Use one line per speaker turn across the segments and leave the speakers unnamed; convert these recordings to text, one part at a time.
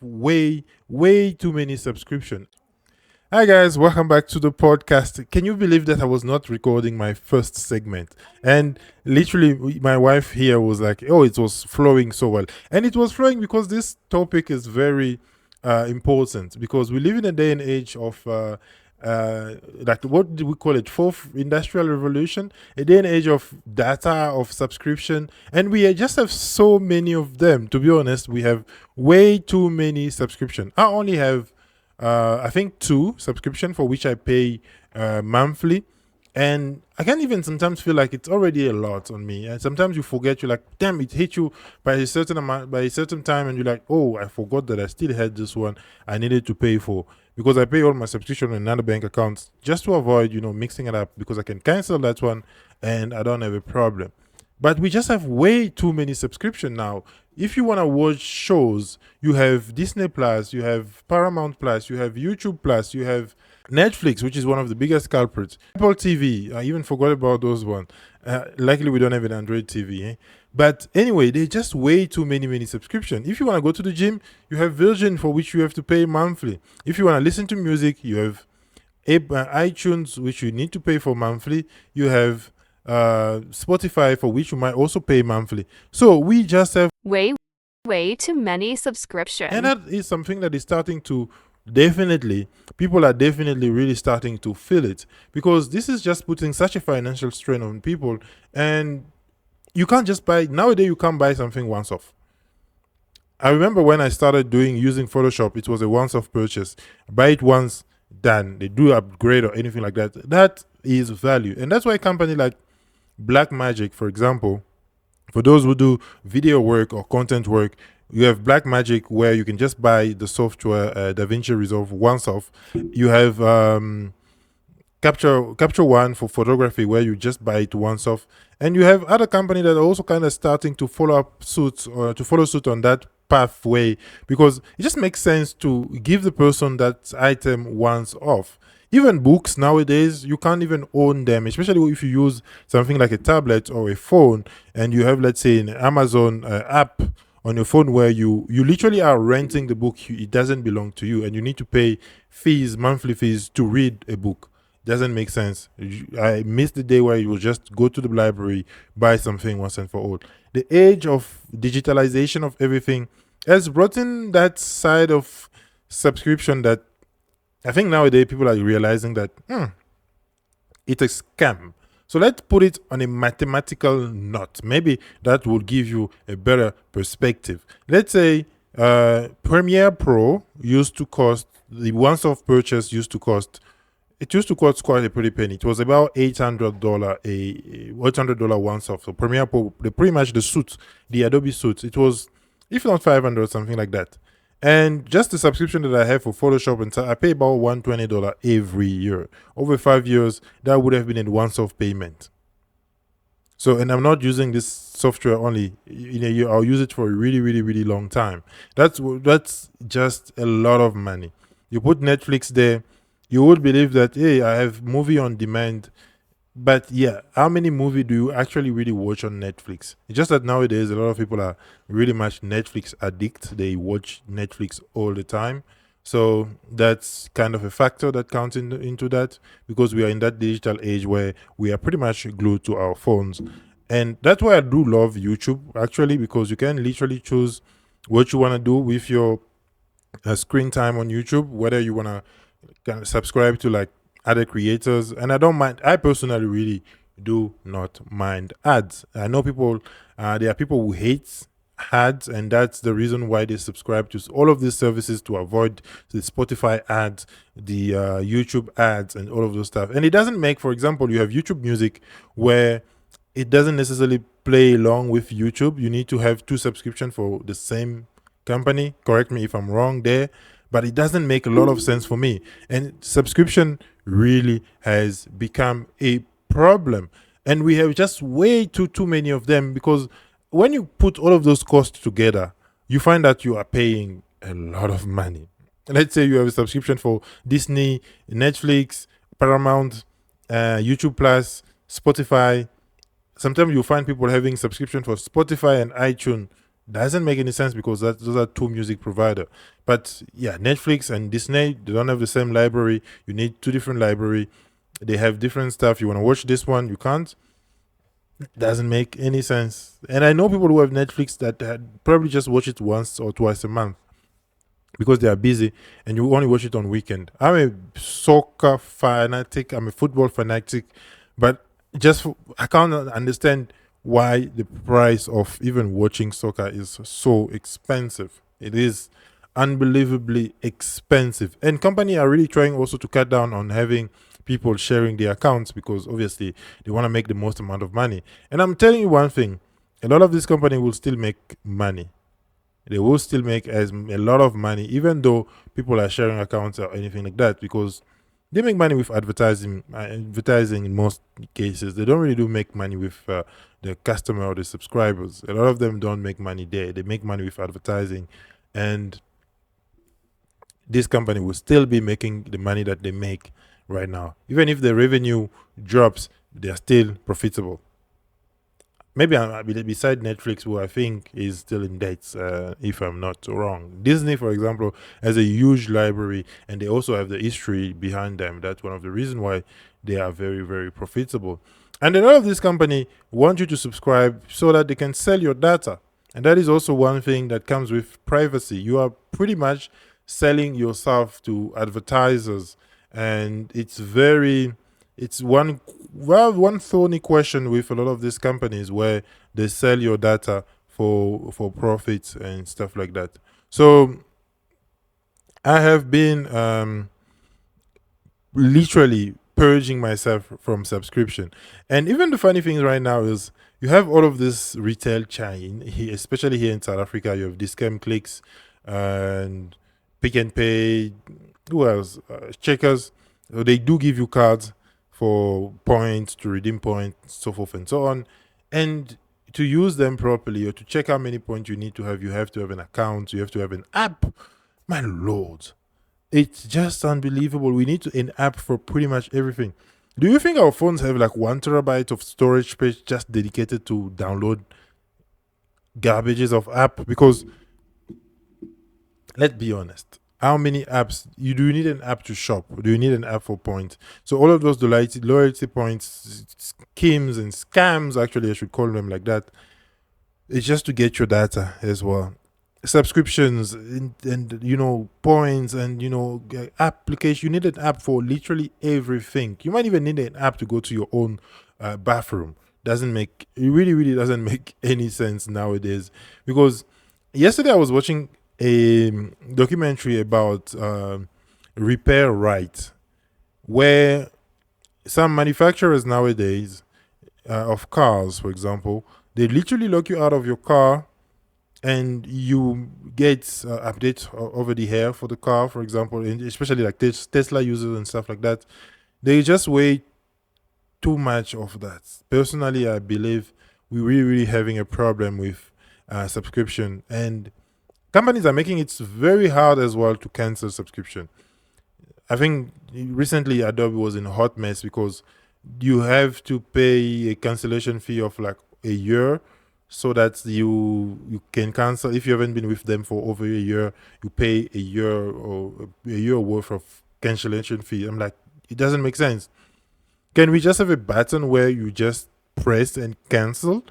way too many subscriptions. Hi guys, welcome back to the podcast. Can you believe that I was not recording my first segment? And literally, my wife here was like, "Oh, it was flowing so well," and it was flowing because this topic is very important. Because we live in a day and age of like what do we call it? Fourth industrial revolution, a day and age of data, of subscription, and we just have so many of them. To be honest, we have way too many subscription. I only have I think two subscription for which I pay monthly, and I can even sometimes feel like it's already a lot on me. And sometimes you forget, you're like, damn, it hit you by a certain amount, by a certain time, and you're like, oh, I forgot that I still had this one I needed to pay for, because I pay all my subscription on another bank account just to avoid mixing it up, because I can cancel that one and I don't have a problem. But we just have way too many subscription now. If you want to watch shows, you have Disney Plus, you have Paramount Plus, you have YouTube Plus, you have Netflix, which is one of the biggest culprits. Apple TV, I even forgot about those ones. Luckily, we don't have an Android TV. But anyway, they just way too many subscription. If you want to go to the gym, you have Virgin, for which you have to pay monthly. If you want to listen to music, you have iTunes, which you need to pay for monthly. You have Spotify, for which you might also pay monthly. So we just have
way too many subscriptions.
and that is something that is starting to people are definitely really starting to feel it, because this is just putting such a financial strain on people. And you can't just buy nowadays, you can't buy something once off. I remember when I started using Photoshop, it was a once off purchase. Buy it once, done. They do upgrade or anything like that. That is value. And that's why a company like Black Magic, for example, for those who do video work or content work, you have Black Magic, where you can just buy the software DaVinci Resolve once off. You have Capture One for photography, where you just buy it once off. And you have other company that are also kind of starting to follow suit on that pathway, because it just makes sense to give the person that item once off. Even books nowadays, you can't even own them, especially if you use something like a tablet or a phone, and you have, let's say, an Amazon app on your phone, where you literally are renting the book. It doesn't belong to you, and you need to pay monthly fees to read a book. Doesn't make sense. I miss the day where you will just go to the library, buy something once and for all. The age of digitalization of everything has brought in that side of subscription that I think nowadays people are realizing that it's a scam. So let's put it on a mathematical note. Maybe that will give you a better perspective. Let's say Premiere Pro used to cost, the once-off purchase used to cost quite a pretty penny. It was about $800 $800 once off. So Premiere Pro, pretty much the suit, the Adobe suit, it was, if not 500, something like that. And just the subscription that I have for Photoshop, and I pay about $120 every year. Over 5 years, that would have been a once-off payment. So, and I'm not using this software only in a year. I'll use it for a really long time. That's just a lot of money. You put Netflix there, you would believe that, hey, I have movie on demand. But yeah, how many movies do you actually really watch on Netflix? It's just that nowadays a lot of people are really much Netflix addict. They watch Netflix all the time. So that's kind of a factor that counts into that, because we are in that digital age where we are pretty much glued to our phones. And that's why I do love YouTube, actually, because you can literally choose what you want to do with your screen time on YouTube, whether you want to subscribe to like other creators. And I don't mind. I personally really do not mind ads. I know people, there are people who hate ads, and that's the reason why they subscribe to all of these services, to avoid the Spotify ads, the YouTube ads, and all of those stuff. And it doesn't make, for example, you have YouTube Music, where it doesn't necessarily play along with YouTube. You need to have two subscriptions for the same company. Correct me if I'm wrong there, but it doesn't make a lot of sense for me. And subscription really has become a problem, and we have just way too many of them, because when you put all of those costs together, you find that you are paying a lot of money. Let's say you have a subscription for Disney, Netflix, Paramount, YouTube Plus, Spotify. Sometimes you find people having subscription for Spotify and iTunes. Doesn't make any sense because those are two music provider. But yeah, Netflix and Disney, they don't have the same library. You need two different library. They have different stuff. You want to watch this one, you can't. Doesn't make any sense. And I know people who have Netflix that had probably just watch it once or twice a month because they are busy, and you only watch it on weekend. I'm a soccer fanatic. I'm a football fanatic, but I can't understand why the price of even watching soccer is so expensive. It is unbelievably expensive, and company are really trying also to cut down on having people sharing their accounts because obviously they want to make the most amount of money. And I'm telling you one thing: a lot of this company will still make money. They will still make a lot of money, even though people are sharing accounts or anything like that, because they make money with advertising. Advertising in most cases, they don't really do make money with the customer or the subscribers. A lot of them don't make money there. They make money with advertising, and this company will still be making the money that they make right now. Even if the revenue drops, they are still profitable. Maybe beside Netflix, who I think is still in dates, if I'm not wrong. Disney, for example, has a huge library, and they also have the history behind them. That's one of the reasons why they are very, very profitable. And a lot of this company want you to subscribe so that they can sell your data. And that is also one thing that comes with privacy. You are pretty much selling yourself to advertisers, and it's one thorny question with a lot of these companies where they sell your data for profits and stuff like that. So I have been literally purging myself from subscription. And even the funny thing right now is you have all of this retail chain, especially here in South Africa. You have Discount Clicks and Pick and Pay. Who else? Checkers. So they do give you cards for points, to redeem points, so forth and so on. And to use them properly or to check how many points you have to have an account, you have to have an app. My lord, it's just unbelievable. We need an app for pretty much everything. Do you think our phones have like 1 terabyte of storage space just dedicated to download garbages of app? Because let's be honest, how many apps do you need an app to shop? Do you need an app for points? So all of those loyalty points schemes and scams, actually I should call them like that, it's just to get your data as well. Subscriptions and points and application. You need an app for literally everything. You might even need an app to go to your own bathroom. It really doesn't make any sense nowadays. Because yesterday I was watching a documentary about repair right, where some manufacturers nowadays of cars, for example, they literally lock you out of your car, and you get updates over the air for the car, for example, and especially like Tesla users and stuff like that. They just way too much of that. Personally, I believe we're really having a problem with subscription, and companies are making it very hard as well to cancel subscription. I think recently Adobe was in a hot mess because you have to pay a cancellation fee of like a year so that you can cancel. If you haven't been with them for over a year, you pay a year worth of cancellation fee. I'm like, it doesn't make sense. Can we just have a button where you just press and cancel?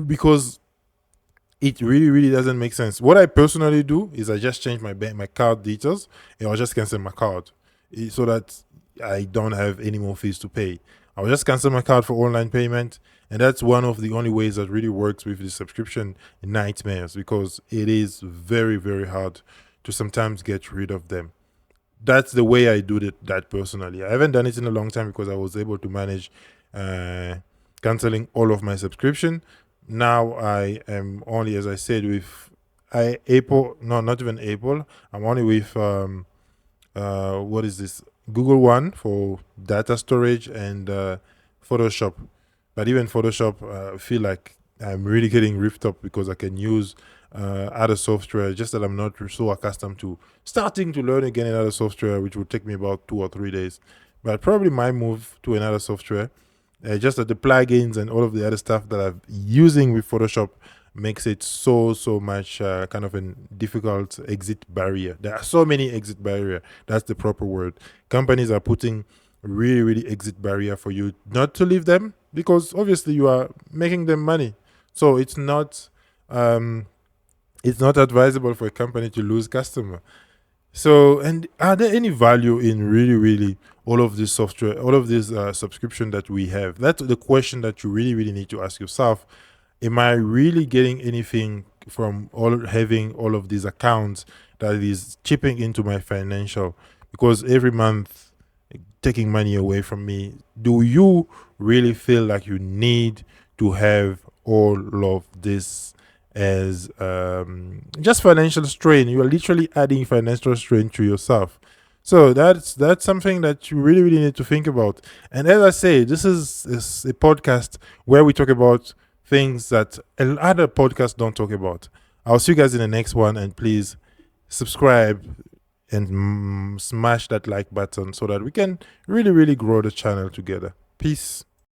Because it really doesn't make sense. What I personally do is I just change my card details, and I'll just cancel my card so that I don't have any more fees to pay. I'll just cancel my card for online payment, and that's one of the only ways that really works with the subscription nightmares, because it is very hard to sometimes get rid of them. That's the way I do that personally. I haven't done it in a long time because I was able to manage canceling all of my subscription. Now I am only, as I said, with Apple. No, not even Apple. I'm only with what is this? Google One for data storage and Photoshop. But even Photoshop, I feel like I'm really getting ripped up because I can use other software. Just that I'm not so accustomed to starting to learn again another software, which would take me about 2 or 3 days. But I probably might move to another software. Just that the plugins and all of the other stuff that I'm using with Photoshop makes it so much kind of a difficult exit barrier. There are so many exit barrier. That's the proper word. Companies are putting really exit barrier for you not to leave them, because obviously you are making them money. So it's not advisable for a company to lose customer. So, and are there any value in really all of this software, all of this subscription that we have? That's the question that you really need to ask yourself. Am I really getting anything from having all of these accounts that is chipping into my financial? Because every month taking money away from me. Do you really feel like you need to have all of this as just financial strain? You are literally adding financial strain to yourself. So that's something that you really need to think about. And as I say, this is a podcast where we talk about things that other podcasts don't talk about. I'll see you guys in the next one, and please subscribe and smash that like button so that we can really grow the channel together. Peace.